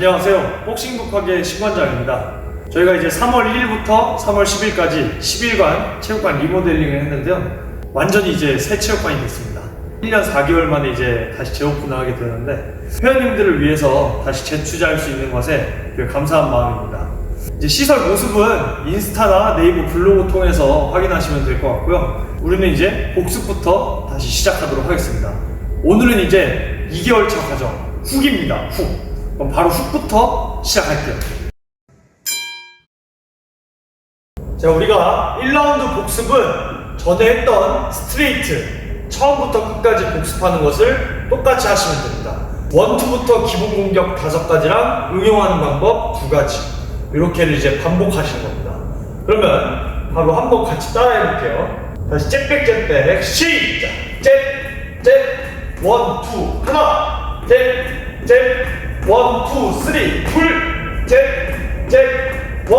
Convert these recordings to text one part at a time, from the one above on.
안녕하세요. 복싱북학의 신관장입니다. 저희가 이제 3월 1일부터 3월 10일까지 10일간 체육관 리모델링을 했는데요. 완전히 이제 새 체육관이 됐습니다. 1년 4개월 만에 이제 다시 재오픈을 하게 되는데 회원님들을 위해서 다시 재투자할 수 있는 것에 되게 감사한 마음입니다. 이제 시설 모습은 인스타나 네이버 블로그 통해서 확인하시면 될 것 같고요. 우리는 이제 복습부터 다시 시작하도록 하겠습니다. 오늘은 이제 2개월 차 과정 훅입니다. 훅. 그럼 바로 훅부터 시작할게요. 자, 우리가 1라운드 복습은 전에 했던 스트레이트 처음부터 끝까지 복습하는 것을 똑같이 하시면 됩니다. 1, 2부터 기본 공격 5가지랑 응용하는 방법 2가지 이렇게를 이제 반복하시는 겁니다. 그러면 바로 한번 같이 따라해 볼게요. 다시 잽백 시작! 잽 1, 2 하나 잽 1, 2, 3 둘 잽 1, 2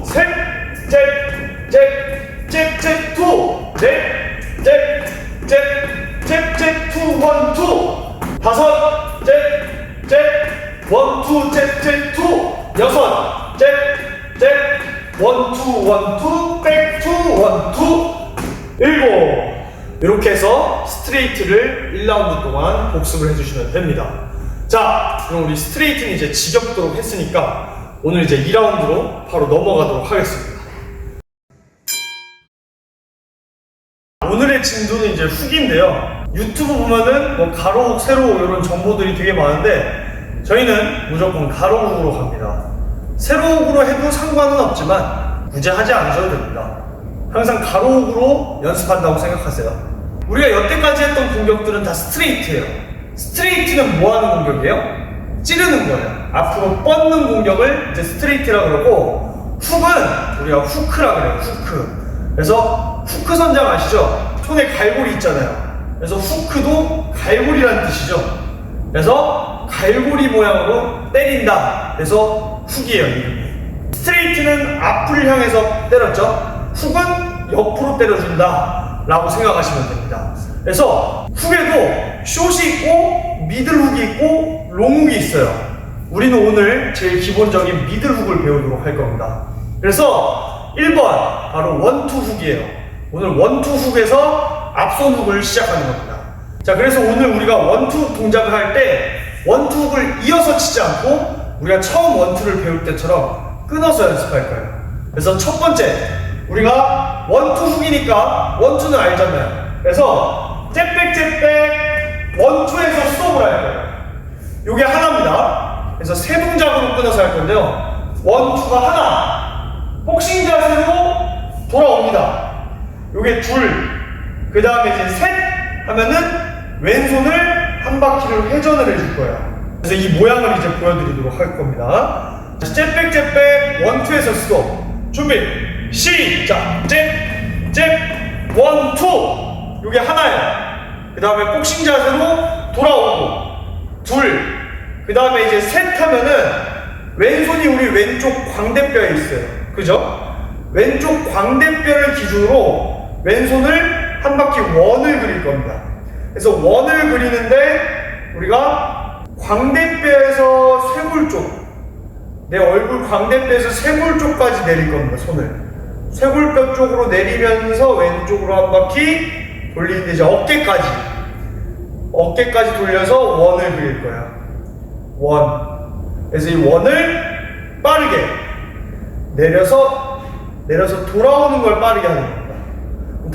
셋 잽 2 넷 잽 2 1, 2 다섯 잽 1, 2 잽 2 여섯 잽 1, 2 백 2 1, 2 일곱 이렇게 해서 스트레이트를 1라운드 동안 복습을 해주시면 됩니다. 자, 그럼 우리 스트레이트는 이제 지겹도록 했으니까 오늘 이제 2라운드로 바로 넘어가도록 하겠습니다. 오늘의 진도는 이제 훅인데요. 유튜브 보면은 뭐 가로훅, 세로훅 이런 정보들이 되게 많은데 저희는 무조건 가로훅으로 갑니다. 세로훅으로 해도 상관은 없지만 굳이 하지 않으셔도 됩니다. 항상 가로훅으로 연습한다고 생각하세요. 우리가 여태까지 했던 공격들은 다 스트레이트예요. 스트레이트는 뭐 하는 공격이에요? 찌르는 거예요. 앞으로 뻗는 공격을 이제 스트레이트라 그러고, 훅은 우리가 후크라 그래요. 후크. 그래서 후크 선장 아시죠? 손에 갈고리 있잖아요. 그래서 후크도 갈고리라는 뜻이죠. 그래서 갈고리 모양으로 때린다. 그래서 훅이에요, 이름이. 스트레이트는 앞을 향해서 때렸죠. 훅은 옆으로 때려준다 라고 생각하시면 됩니다. 그래서 훅에도 숏이 있고 미들훅이 있고 롱훅이 있어요. 우리는 오늘 제일 기본적인 미들훅을 배우도록 할 겁니다. 그래서 1번 바로 1, 2 훅이에요. 오늘 1, 2 훅에서 앞선 훅을 시작하는 겁니다. 자, 그래서 오늘 우리가 1, 2 동작을 할 때 1, 2 훅을 이어서 치지 않고 우리가 처음 1, 2를 배울 때처럼 끊어서 연습할 거예요. 그래서 첫 번째, 우리가 1, 2 훅이니까 1, 2는 알잖아요. 그래서 잽백 1, 2에서 스톱을 할 거예요. 요게 하나입니다. 그래서 세 동작으로 끊어서 할 건데요. 1, 2가 하나, 복싱 자세로 돌아옵니다. 요게 둘, 그 다음에 이제 셋 하면은 왼손을 한 바퀴를 회전을 해줄 거예요. 그래서 이 모양을 이제 보여드리도록 할 겁니다. 잽백 1, 2에서 스톱. 준비 시작! 잽 1, 2 요게 하나예요. 그 다음에 복싱 자세로 돌아오고 둘, 그 다음에 이제 셋 하면은 왼손이 우리 왼쪽 광대뼈에 있어요. 그죠? 왼쪽 광대뼈를 기준으로 왼손을 한 바퀴 원을 그릴 겁니다. 그래서 원을 그리는데 우리가 광대뼈에서 쇄골 쪽, 내 얼굴 광대뼈에서 쇄골 쪽까지 내릴 겁니다. 손을 쇄골뼈 쪽으로 내리면서 왼쪽으로 한 바퀴 돌리는데 이제 어깨까지 돌려서 원을 그릴 거야. 원. 그래서 이 원을 빠르게 내려서 돌아오는 걸 빠르게 하는 겁니다.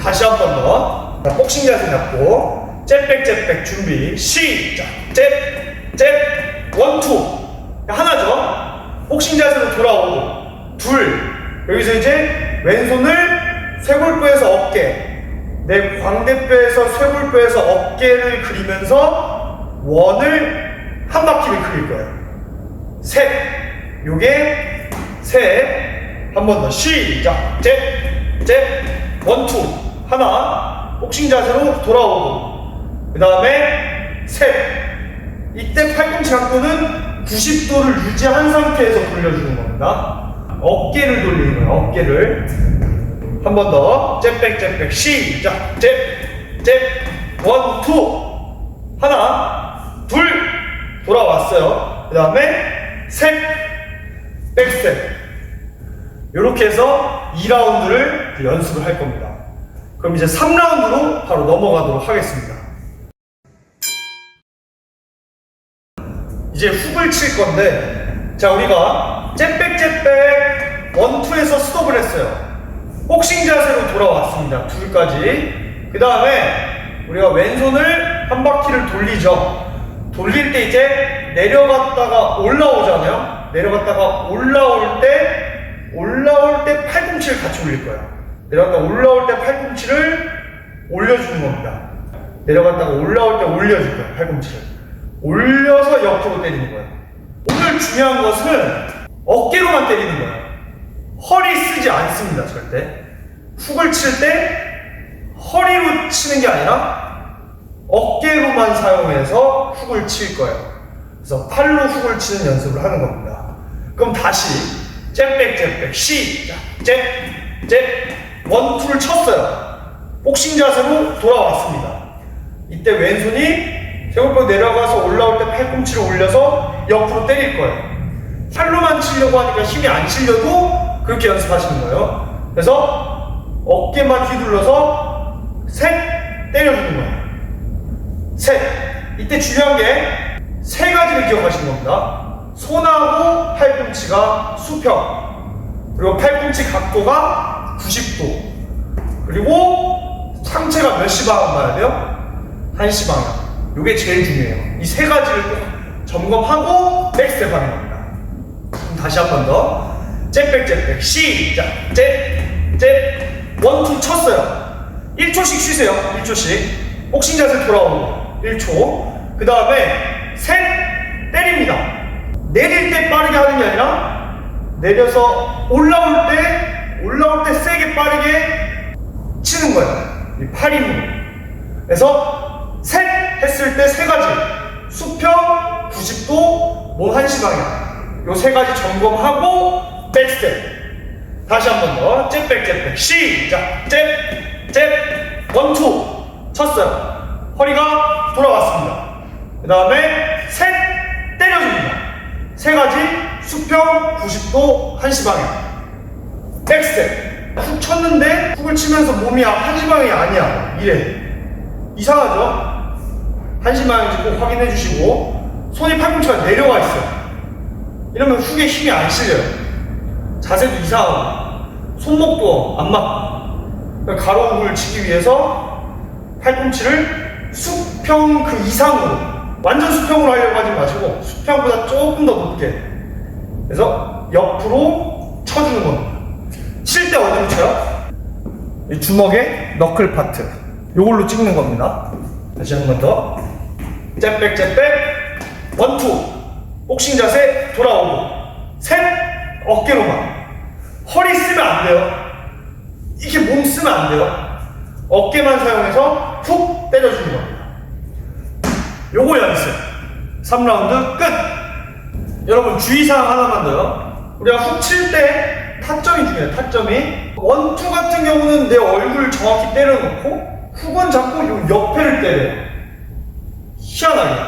다시 한 번 더. 자, 복싱 자세 잡고 잽백 준비 시작! 잽 1, 2 하나죠. 복싱 자세로 돌아오고 둘, 여기서 이제 왼손을 쇄골뼈에서 어깨, 내 광대뼈에서 쇄골뼈에서 어깨를 그리면서 원을 한 바퀴를 그릴 거예요. 셋, 요게 셋, 한 번 더 시작! 잽 1, 2 하나, 복싱 자세로 돌아오고 그 다음에 셋, 이때 팔꿈치 각도는 90도를 유지한 상태에서 돌려주는 겁니다. 어깨를 돌리는 거예요. 어깨를 한 번 더 잽백 시작! 잽 1, 2 하나 둘 돌아왔어요. 그 다음에 셋, 백스텝. 이렇게 해서 2라운드를 연습을 할 겁니다. 그럼 이제 3라운드로 바로 넘어가도록 하겠습니다. 이제 훅을 칠 건데, 자, 우리가 잽백, 원투에서 스톱을 했어요. 복싱 자세로 돌아왔습니다. 둘까지. 그 다음에 우리가 왼손을 한 바퀴를 돌리죠. 돌릴 때 이제 내려갔다가 올라오잖아요. 내려갔다가 올라올 때 팔꿈치를 같이 올릴 거예요. 내려갔다가 올라올 때 팔꿈치를 올려주는 겁니다. 내려갔다가 올라올 때 올려줄 거예요. 팔꿈치를 올려서 옆으로 때리는 거예요. 오늘 중요한 것은 어깨로만 때리는 거예요. 허리 쓰지 않습니다. 절대. 훅을 칠 때 허리로 치는 게 아니라 어깨로만 사용해서 훅을 칠 거예요. 그래서 팔로 훅을 치는 연습을 하는 겁니다. 그럼 다시 잽백 시작. 잽 원투를 쳤어요. 복싱 자세로 돌아왔습니다. 이때 왼손이 세골뼈 내려가서 올라올 때 팔꿈치를 올려서 옆으로 때릴 거예요. 팔로만 치려고 하니까 힘이 안 실려도 그렇게 연습하시는 거예요. 그래서 어깨만 휘둘러서 셋 때려주는 거예요. 셋. 이때 중요한 게 세 가지를 기억하시는 겁니다. 손하고 팔꿈치가 수평, 그리고 팔꿈치 각도가 90도, 그리고 상체가 몇 시 방향 봐야 돼요? 1시 방향. 이게 제일 중요해요. 이 세 가지를 꼭 점검하고 백스텝 하는 겁니다. 그럼 다시 한 번 더. 잽백 시작. 잽 원투 쳤어요. 1초씩 쉬세요. 1초씩. 복싱 자세 돌아오고 1초. 그 다음에 셋 때립니다. 내릴 때 빠르게 하는 게 아니라 내려서 올라올 때 세게 빠르게 치는 거예요. 이 팔 힘으로. 그래서 셋 했을 때 세 가지. 수평, 90도, 몸 1시 방향. 요 세 가지 점검하고 백스텝. 다시 한 번 더. 잽백 시작. 잽 원투 쳤어요. 허리가 돌아왔습니다. 그 다음에 셋 때려줍니다. 세 가지. 수평, 90도, 1시 방향. 백스텝. 훅 쳤는데 훅을 치면서 몸이 1시 방향이 아니야. 이래. 이상하죠? 1시 방향인지 꼭 확인해 주시고, 손이 팔꿈치가 내려와 있어요. 이러면 훅에 힘이 안 실려요. 자세도 이상하고 손목도 안 맞고. 가로 훅을 치기 위해서 팔꿈치를 수평 그 이상으로, 완전 수평으로 하려고 하지 마시고 수평보다 조금 더 높게, 그래서 옆으로 쳐주는 겁니다. 칠 때 어디로 쳐요? 이 주먹의 너클 파트, 요걸로 찍는 겁니다. 다시 한 번 더. 잽백 원투 복싱 자세 돌아오고 셋 어깨로만. 허리 쓰면 안 돼요. 이렇게 몸 쓰면 안 돼요. 어깨만 사용해서 훅 때려주는 겁니다. 요거 연습 3라운드 끝. 여러분 주의사항 하나만 더요. 우리가 훅 칠 때 타점이 중요해요. 타점이 원투 같은 경우는 내 얼굴을 정확히 때려놓고 훅은 자꾸 요 옆에를 때려요. 희한하게.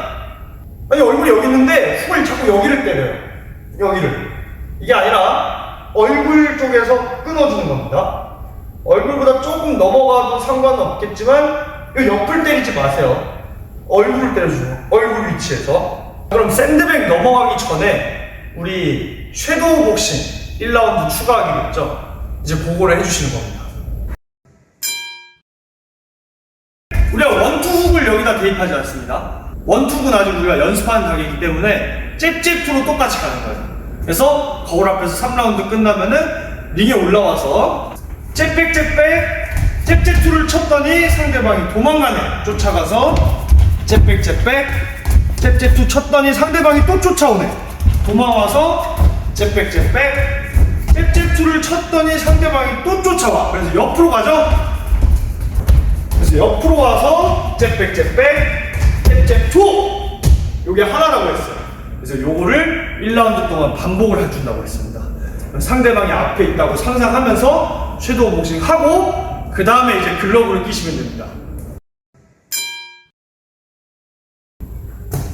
아니 얼굴이 여기 있는데 훅을 자꾸 여기를 때려요. 여기를. 이게 아니라 얼굴 쪽에서 끊어주는 겁니다. 얼굴보다 조금 넘어가도 상관은 없겠지만 요 옆을 때리지 마세요. 얼굴을 때려주세요. 얼굴 위치에서. 그럼 샌드백 넘어가기 전에 우리 섀도우 복싱 1라운드 추가하기로 했죠? 이제 그거를 해주시는 겁니다. 우리가 원투 훅을 여기다 대입하지 않습니다. 원투는 아직 우리가 연습하는 단계이기 때문에 잽투로 똑같이 가는 거예요. 그래서 거울 앞에서 3라운드 끝나면은 링에 올라와서 잽투를 쳤더니 상대방이 도망가네. 쫓아가서 잽투 쳤더니 상대방이 또 쫓아오네. 도망와서 잽투를 쳤더니 상대방이 또 쫓아와. 그래서 옆으로 가죠. 그래서 옆으로 와서 잽투 요게 하나라고 했어요. 그래서 요거를 1라운드 동안 반복을 해준다고 했습니다. 상대방이 앞에 있다고 상상하면서 섀도우 복싱 하고 그 다음에 이제 글러브를 끼시면 됩니다.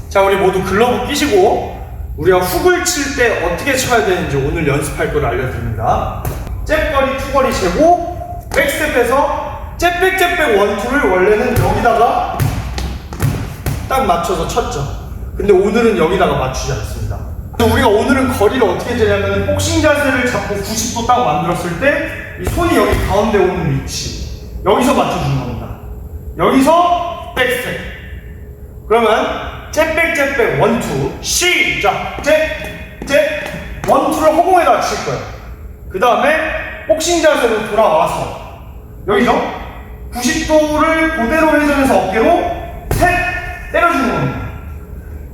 자, 우리 모두 글러브 끼시고 우리가 훅을 칠 때 어떻게 쳐야 되는지 오늘 연습할 걸 알려드립니다. 잽거리, 투거리 재고 백스텝에서 잽백 원투를 원래는 여기다가 딱 맞춰서 쳤죠. 근데 오늘은 여기다가 맞추지 않습니다. 우리가 오늘은 거리를 어떻게 재냐면 복싱 자세를 잡고 90도 딱 만들었을 때 이 손이 여기 가운데 오는 위치 여기서 맞춰주는 겁니다. 여기서 백스텝. 그러면 잽백 원투 시작. 잽 원투를 허공에다 칠 거예요. 그 다음에 복싱 자세로 돌아와서 여기서 90도를 그대로 회전해서 어깨로 셋 때려주는 겁니다.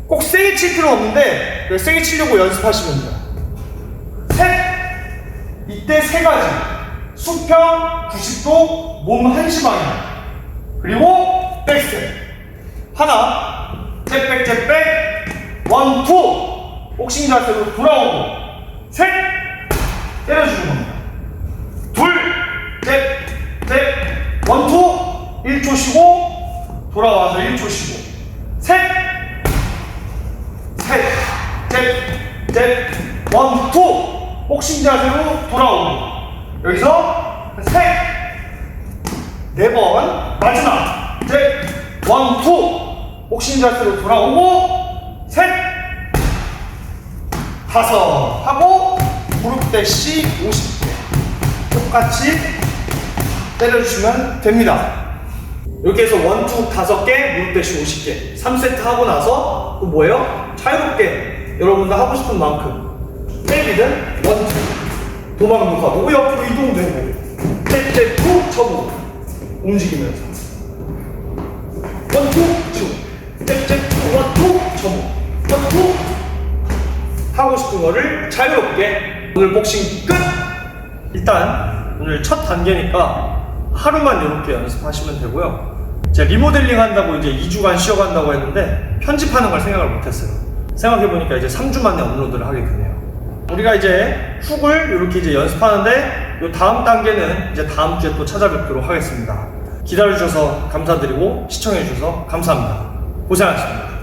꼭 세게 칠 필요 없는데 세게 치려고 연습하시면 돼요. 셋. 이때 세 가지. 수평 90도 몸 한시 방향. 그리고 백스텝. 하나. 잽백 원투. 복싱 자세로 돌아오고 셋. 때려주는 겁니다. 둘. 잽 원투. 1초 쉬고 돌아와서 1초 쉬고 셋. 잽 원투. 복싱 자세로 돌아오고 여기서 셋. 네 번. 마지막 잽 원투. 복싱 자세로 돌아오고 셋. 다섯 하고 무릎 대시 50개 똑같이 때려주시면 됩니다. 이렇게 해서 원투 5개, 무릎 대시 50개 3세트 하고 나서 또 뭐예요? 자유롭게 여러분들 하고 싶은 만큼 잽이든 원투 도망도 가보고 옆으로 이동도 해보고 잽 후 쳐보고 움직이면서 원투 치고 잽 원투 쳐보고 원투 하고 싶은 거를 자유롭게. 오늘 복싱 끝! 일단 오늘 첫 단계니까 하루만 이렇게 연습하시면 되고요. 제가 리모델링 한다고 이제 2주간 쉬어간다고 했는데 편집하는 걸 생각을 못했어요. 생각해보니까 이제 3주 만에 업로드를 하게 되네요. 우리가 이제 훅을 이렇게 이제 연습하는데 요 다음 단계는 이제 다음 주에 또 찾아뵙도록 하겠습니다. 기다려주셔서 감사드리고 시청해주셔서 감사합니다. 고생하셨습니다.